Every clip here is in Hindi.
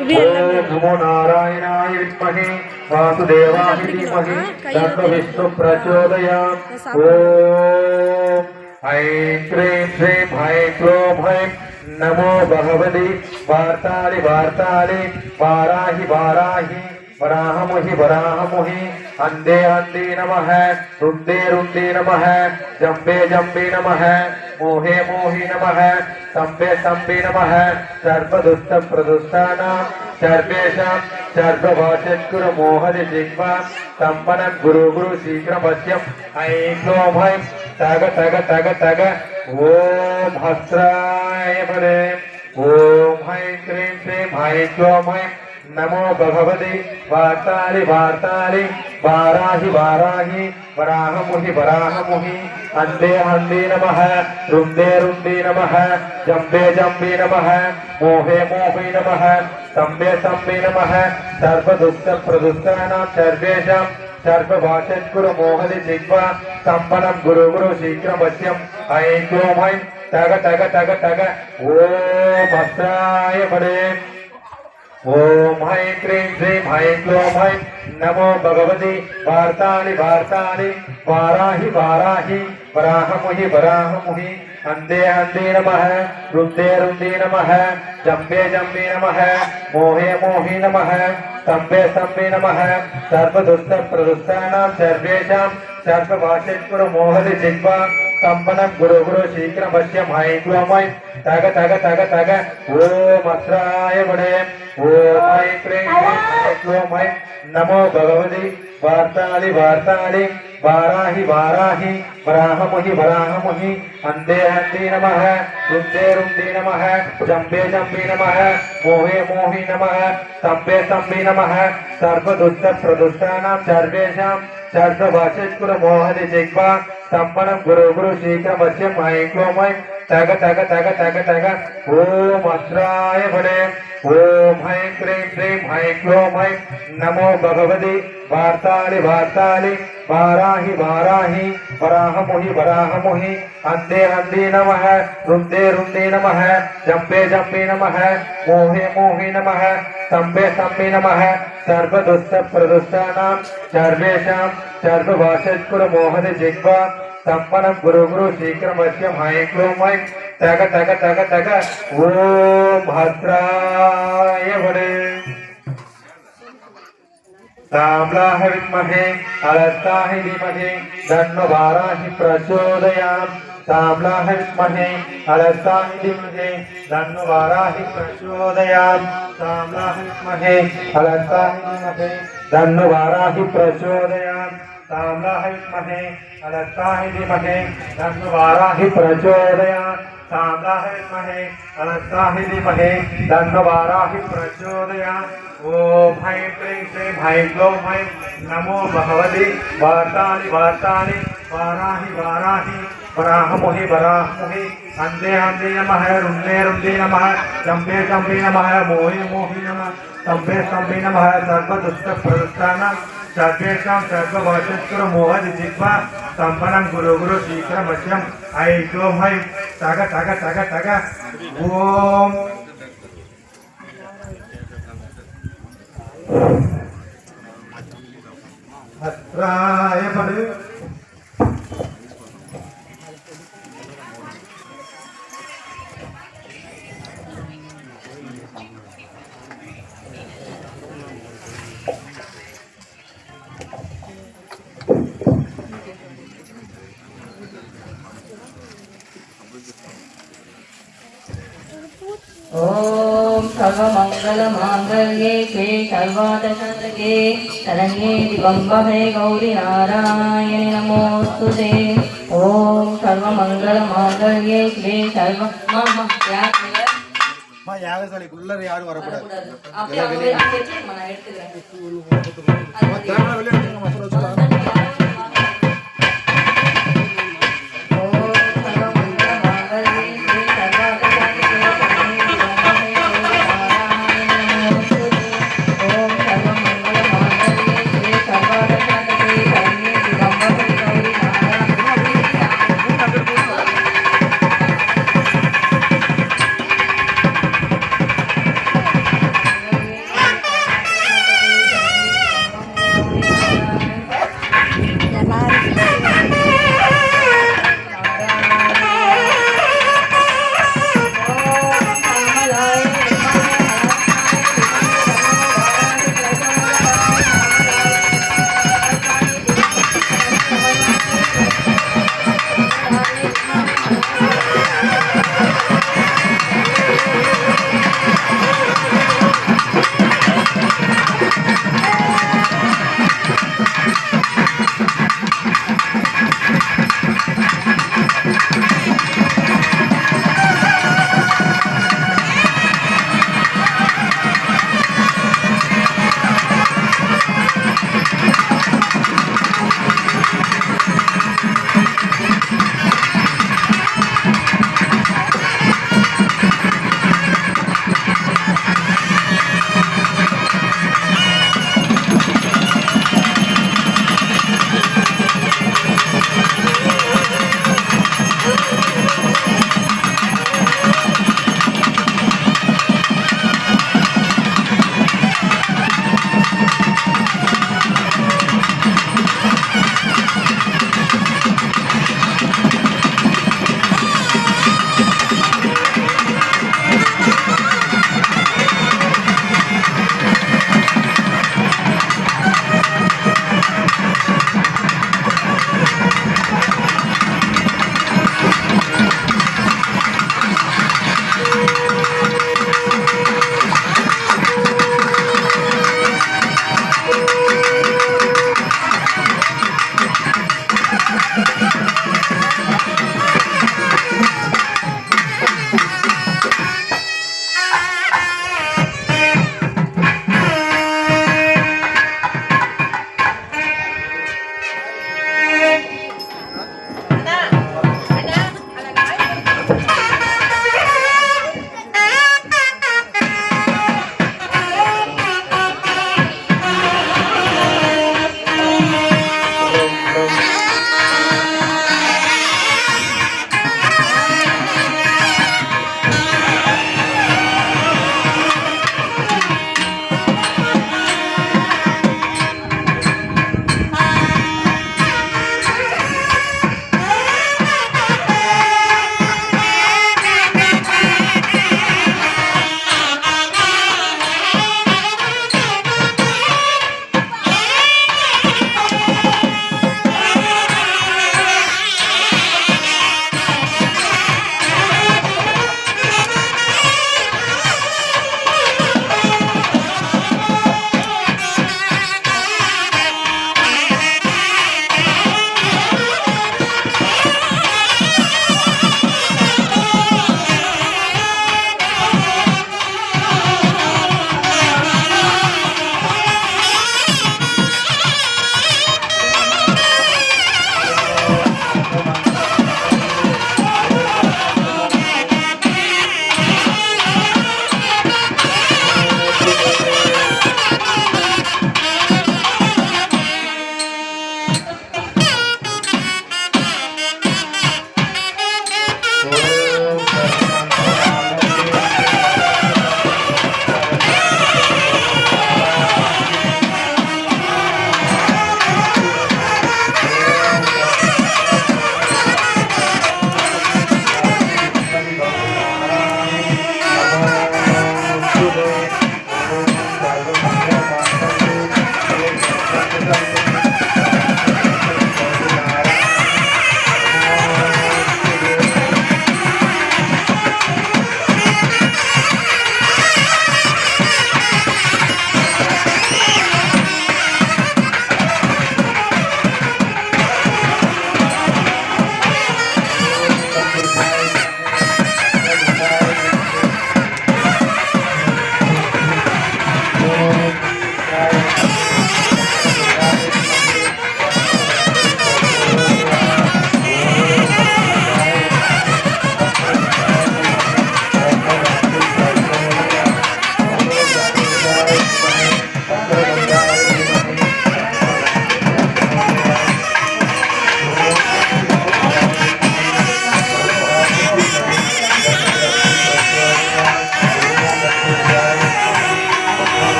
नमो नारायणाय विद्महे वासुदेवाय धीमहि तन्नो विष्णु प्रचोदयात्। ओम ऐं क्लीं श्रीं ऐं क्लों ऐं नमो भगवति वार्तालि वार्तालि वाराहि वाराहि वराहमुहि वराहमुहि अन्धे अन्धे नमः रुन्दे रुन्दे नमः जम्बे जम्बे नमः मोहे मोहि नमः संबे संबे नमः सर्वदुष्ट प्रदुष्टानां सर्वेषां सर्वभाषत्कुर मोहदि जिह्वा संपन्नं गुरु गुरु शीघ्रमस्यम् ऐं क्लों ऐं तग तग तग तग ओम हस्राय फले ओम ऐं क्लीं श्रीं ऐं क्लों ऐं नमो भगवते वार्तालि वार्तालि वाराहि वाराहि वराहमुहि वराहमुहि अन्धे अन्धे नमः रुन्दे रुन्दे नमः जम्बे जम्बे नमः मोहे मोहे नमः संबे संबे नमः सर्वदुष्ट प्रदुष्टानां सर्वेषां सर्वभाषत्कुर मोहदि जिह्वा संपन्नं गुरु गुरु शीघ्रमस्यम् ऐं क्लों ऐं तग तग तग तग ओम हस्राय फले ओम ऐं क्लीं श्रीं ऐं क्लों ऐं नमो भगवते वार्तालि वार्तालि वाराहि वाराहि वराहमुहि वराहमुहि अन्धे अन्धे नमः रुन्दे रुन्दे नमः जम्बे जम्बे नमः मोहे मोहि नमः संबे संबे नमः सर्वदुष्ट प्रदुष्टानां सर्वेषां सर्वभाषत्कुर मोहदि जिह्वा संपन्नं गुरु गुरु शीघ्रमस्यम् ऐं क्लों ऐं तग तग तग तग ओम अस्राय फले ओम ऐं क्लीं ऐं क्लों ऐं नमो भगवते वार्तालि वार्तालि वाराहि वाराहि वराहमुहि वराहमुहि अन्धे अन्धे नमः रुन्दे रुन्दे नमः जम्बे जम्बे नमः मोहे मोहि नमः संबे संबे नमः सर्वदुष्ट प्रदुष्टानां सर्वेषां सर्वभाषत्कुर मोहदि जिह्वा संपन्नं गुरु गुरु शीघ्रमस्यम् ऐं क्लों ऐं तग तग तग तग तग ओम अस्राय फले ओम ऐं क्लीं श्रीं ऐं क्लों ऐं नमो भगवते वार्तालि वार्तालि वाराहि वाराहि वराहमुहि वराहमुहि अन्धे अन्धे नमः रुन्दे रुन्दे नमः जम्बे जम्बे नमः मोहे मोहि नमः संबे संबे नमः सर्वदुष्ट प्रदुष्टानां सर्वेषां सर्वभाषत्कुर मोहदि जिह्वा संपन्नं गुरु गुरु शीघ्रमस्यम् ऐं क्लों ऐं तग तग तग तग ओम भद्राय फले ताम्राह विद्महे अलस्ताहि धीमहि तन्नो वाराहि प्रचोदयात् ताम्राह विद्महे अलस्ताहि धीमहि तन्नो वाराहि प्रचोदयात् ताम्राह विद्महे अलस्ताहि धीमहि तन्नो वाराहि प्रचोदयात् ताम्राह विद्महे अलस्ताहि धीमहि तन्नो वाराहि प्रचोदयात् ताम्राह विद्महे अलस्ताहि धीमहि तन्नो वाराहि प्रचोदयात् ओम ऐं क्लीं श्रीं ऐं क्लों ऐं नमो भगवते वार्तालि वार्तालि वाराहि वाराहि वराहमुहि वराहमुहि अन्धे अन्धे नमः रुन्दे रुन्दे नमः जम्बे जम्बे नमः मोहे मोहि नमः संबे संबे नमः सर्वदुष्ट प्रदुष्टानां सर्वेषां सर्वभाषत्कुर मोहदि जिह्वा संपन्नं गुरु गुरु शीघ्रमस्यम् ऐं क्लों ऐं तग तग तग तग ओम हस्राय फले ओम सर्वमंगलमांगल्ये शिवे सर्वार्थसाधके शरण्ये त्र्यंबके गौरी नारायणे नमोस्तुते। ओम सर्वमंगलमांगल्ये शिवे सर्व யாகசாலைக்குள்ள யாரும் வரக்கூடாது.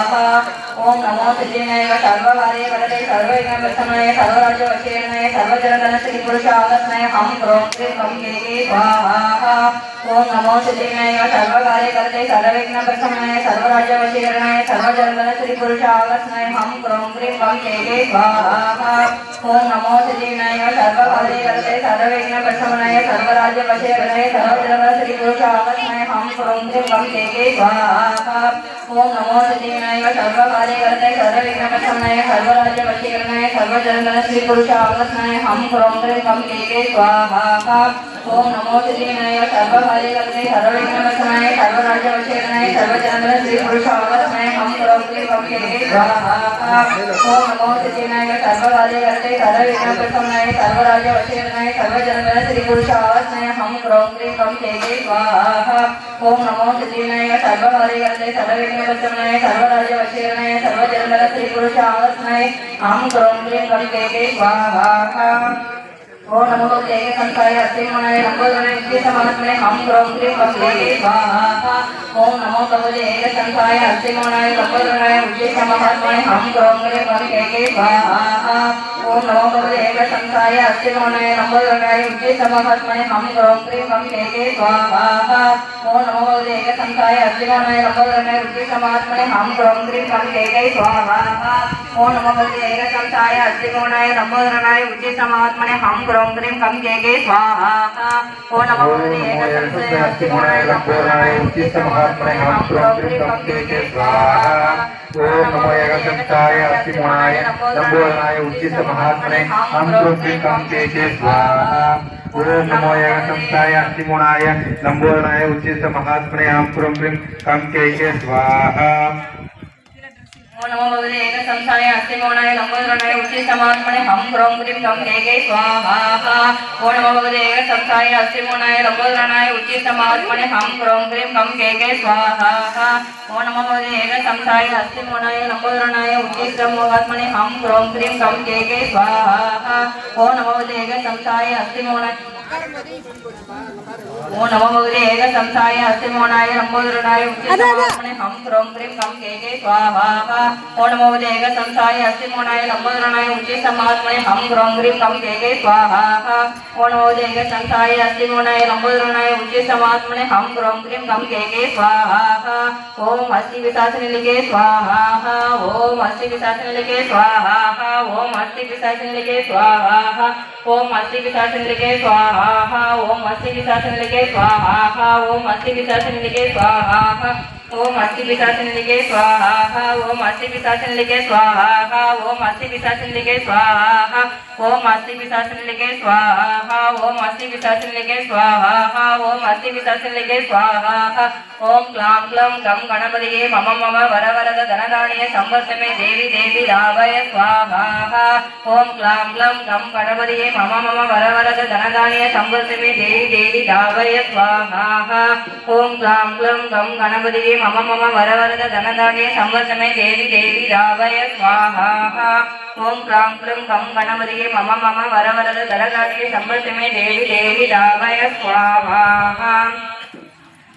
स्वाहा ओम नमो सिद्धिविनायक सर्वकार्य करते सर्वविघ्नप्रशमनाय सर्वराज्यवशीकरणाय सर्वजनगणश्री पुरुषागतनाय हम क्रों क्रीं क्रों के स्वाहा ओम नमो सिद्धिविनायक सर्वकार्य करते सर्वविघ्नप्रशमनाय सर्वराज्यवशीकरणाय सर्वजनगणश्री पुरुषागतनाय हम क्रों क्रीं क्रों के स्वाहा ओम नमो सिद्धिविनायक सर्वकार्य करते सर्वविघ्नप्रशमनाय सर्वराज्यवशीकरणाय सर्वजनगणश्री पुरुषागतनाय हम क्रों क्रीं क्रों के स्वाहा ओम नमो सिद्धिविनायक सर्वकार्य करते सर्वविघ्नप्रशमनाय सर्वराज्यवशीकरणाय सर्वजनगणश्री पुरुषागतनाय हम क्रों क्रीं क्रों के स्वाहा ओम नमो सिद्धिविनायक सर्वकार्य करते सर्वविघ्नप्रशमनाय सर्वराज्यवशीकरणाय सर्वजनगणश्री पुरुषागतनाय हम क्रों क्रीं क्रों के स्वाहा ओम नमो सिद्धिविनायक सर्वकार्य करते सर्वविघ्नप्रशमनाय सर्वराज्यवशीकरणाय सर्वजनगणश्री पुरुषागतनाय हम क्रों क्रीं क्रों के स्वाहा ओम नमो सिद्धिविनायक सर्वकार्य करते सर्वविघ्नप्रशमनाय सर्वराज्यवशीकरणाय सर्वजनगणश्री पुरुषागतनाय हम क्रों क्रीं क्रों के स्वाहा ओम नमो भगवते संसाय अस्तिमनाय लंबोदराय उद्देशमात्मने हम क्रों क्रीं क्रों के स्वाहा ओम नमो भगवते संसाय अस्तिमनाय लंबोदराय उद्देशमात्मने हम क्रों क्रीं क्रों के स्वाहा ओम नमो भगवते संसाय अस्तिमनाय लंबोदराय उद्देशमात्मने हम क्रों क्रीं क्रों के स्वाहा ओम नमो भगवते संसाय अस्तिमनाय लंबोदराय उद्देशमात्मने हम क्रों क्रीं क्रों के स्वाहा ओम नमो भगवते संसाय अस्तिमनाय लंबोदराय उद्देशमात्मने हम क्रों क्रीं क्रों के स्वाहा ओम नमो भगवते संसाय अस्तिमनाय लंबोदराय उद्देशमात्मने हम क्रों क्रीं क्रों के स्वाहा ओम नमो संसाय अस्तिमनाय लंबोदराय उद्देशमात्मने हम क्रों क्रीं क्रों के स्वाहा ओम नमो संसाय अस्तिमनाय लंबोदराय उद्देशमात्मने हम क्रों क्रीं क्रों के स्वाहा ओम नमो भगवते संसाय अस्तिमनाय लंबोदराय उद्देशमात्मने हम क्रों क्रीं क्रों के स्वाहा ओम नमो भगवते संसाय अस्तिमनाय लंबोदराय उद्देशमात्मने हम क्रों क्रीं क्रों के स्वाहा ओम नमो भगवते संसाय अस्तिमनाय लंबोदराय उद्देशमात्मने हम क्रों क्रीं क्रों के स्वाहा ओम नमो भगवते संसाय अस्तिमनाय ओम नमो भगवते संसाय अस्तिमनाय लंबोदराय उद्देशमात्मने हम क्रों क्रीं क्रों के स्वाहा ओम नमो भगवते संसाय अस्तिमनाय लंबोदराय उद्देशमात्मने हम क्रों क्रीं क्रों के स्वाहा ओम नमो भगवते संसाय अस्तिमनाय लंबोदराय उद्देशमात्मने हम क्रों क्रीं क्रों के स्वाहा ओम अस्ति विशासिनीलिके स्वाहा ओम अस्ति विशासिनीलिके स्वाहा ओम अस्ति विशासिनीलिके स्वाहा ओम अस्ति विशासिनीलिके स्वाहा ओम अस्ति विशासिनीलिके स्वाहा ओम अस्ति विशासिनीलिके स्वाहा ओम अस्ति विशासिनीलिके स्वाहा ओम अस्ति विशासिनीलिके स्वाहा ओम अस्ति विशासिनीलिके स्वाहा ओम अस्ति विशासिनीलिके स्वाहा ओम अस्ति विशासिनीलिके स्वाहा ओम अस्ति विशासिनीलिके स्वाहा ओम क्लां क्लं गं गणपतये मम मम वरवरद धनधान्य संवर्धमे देवी देवी रावय स्वाहा ओम क्लां क्लं गं गणपतये मम मम वरवरद धनधान्य संवर्धमे देवी देवी रावय स्वाहा ओम क्लां क्लं गं गणपतये मम मम वरवरद धनधान्य संवर्धमे देवी देवी रावय स्वाहा ओम क्लां क्लं गं गणपतये मम मम वरवरद धनधान्य संवर्धमे देवी देवी रावय स्वाहा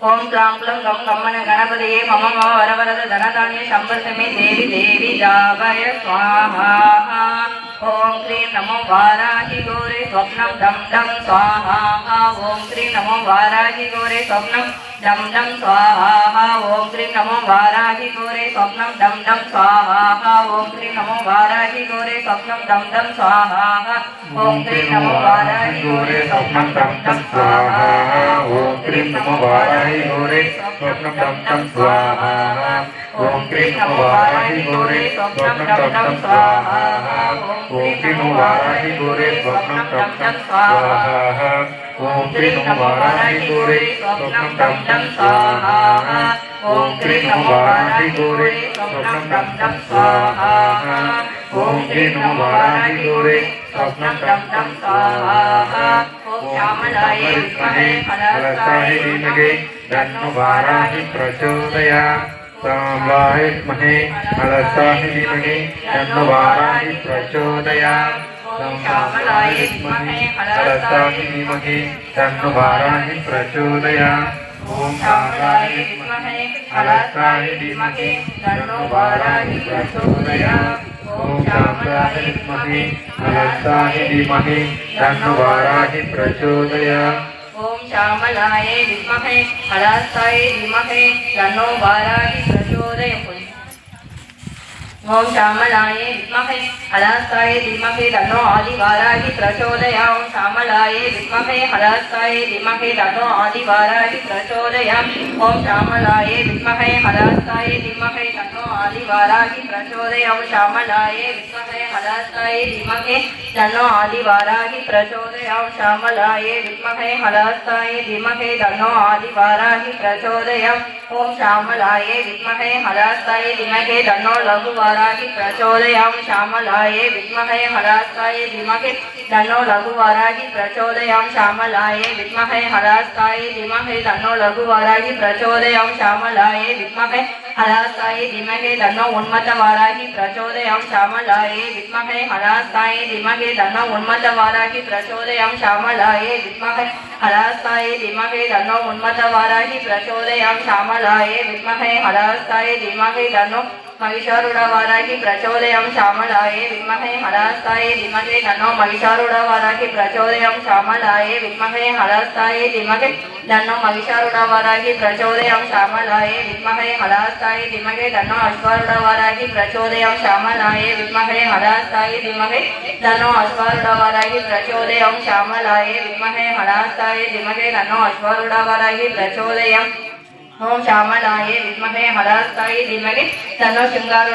ओम क्लां क्लं गं गणपतये मम मम वरवरद धनधान्य संवर्धमे देवी देवी रावय स्वाहा ओम क्रीं नमो वाराहि गौरे स्वप्नं डं डं स्वाहा ओम क्रीं नमो वाराहि गौरे स्वप्नं डं डं स्वाहा ओम क्रीं नमो वाराहि गौरे स्वप्नं डं डं स्वाहा ओम क्रीं नमो वाराहि गौरे स्वप्नं डं डं स्वाहा ओम क्रीं नमो वाराहि गौरे स्वप्नं डं डं स्वाहा ओम क्रीं नमो वाराहि गौरे स्वप्नं डं डं स्वाहा ओम क्रीं नमो वाराहि गौरे स्वप्नं डं डं स्वाहा ओम क्रीं नमो वाराहि गौरे स्वप्नं डं डं स्वाहा ओम क्रीं नमो वाराहि गौरे स्वप्नं डं डं स्वाहा ओम क्रीं नमो वाराहि गौरे स्वप्नं डं डं स्वाहा ओम क्रीं नमो वाराहि गौरे स्वप्नं डं डं स्वाहा ओम श्यामलाय विद्महे फलवत्ताय धीमहि तन्नो वाराहि प्रचोदयात् श्यामलाय विद्महे फलवत्ताय धीमहि तन्नो वाराहि प्रचोदयात् श्यामलाय विद्महे फलवत्ताय धीमहि तन्नो वाराहि प्रचोदयात् ओम शामलाय विद्महे हलास्थाय धीमहि तन्नो वाराहि प्रचोदयात् ओम शामलाय विद्महे हलास्थाय धीमहि तन्नो वाराहि प्रचोदयात् ओम श्यामलाय विद्महे हलास्थाय धीमहि तन्नो वाराहि प्रचोदयात् ओम श्यामलाय विद्महे हलास्थाय धीमहि तन्नो आदिवाराहि प्रचोदयात् ओम श्यामलाय विद्महे हलास्थाय धीमहि तन्नो आदिवाराहि प्रचोदयात् ओम श्यामलाय विद्महे हलास्थाय धीमहि तन्नो आदिवाराहि प्रचोदयात् ओम श्यामलाय विद्महे हलास्थाय धीमहि तन्नो आदिवाराहि प्रचोदयात् ओम श्यामलाय विद्महे हलास्थाय धीमहि तन्नो आदिवाराहि प्रचोदयात् ओम श्यामलाय विद्महे हलास्थाय धीमहि तन्नो लघुवाराहि प्रचोदयात् ओम श्यामलाय विद्महे हलास्थाय धीमहि तन्नो लघुवाराहि प्रचोदयात् ओम श्यामलाय विद्महे हलास्थाय धीमहि तन्नो लघुवाराहि प्रचोदयात् ओम श्यामलाय विद्महे हलास्थाय धीमहि तन्नो उन्मत्तवाराहि प्रचोदयात् ओम श्यामलाय विद्महे हलास्थाय धीमहि तन्नो उन्मत्तवाराहि प्रचोदयात् ओम श्यामलाय विद्महे हलास्थाय धीमहि तन्नो उन्मत्तवाराहि प्रचोदयात् ओम श्यामलाय विद्महे हलास्थाय धीमहि तन्नो महिषारूढवाराहि प्रचोदयात् ओम श्यामलाय विद्महे हलास्थाय धीमहि तन्नो महिषारूढवाराहि प्रचोदयात् ओम श्यामलाय विद्महे हलास्थाय धीमहि तन्नो महिषारूढवाराहि प्रचोदयात् ओम श्यामलाय विद्महे हलास्थाय धीमहि तन्नो अश्वारूढवाराहि प्रचोदयात् ओम श्यामलाय विद्महे हलास्थाय धीमहि तन्नो अश्वारूढवाराहि प्रचोदयात् ओम श्यामलाय विद्महे हलास्थाय धीमहि तन्नो अश्वारूढवाराहि प्रचोदयात् ओम श्यामलाय विद्महे हलास्थाय धीमहि तन्नो शृंगारूढ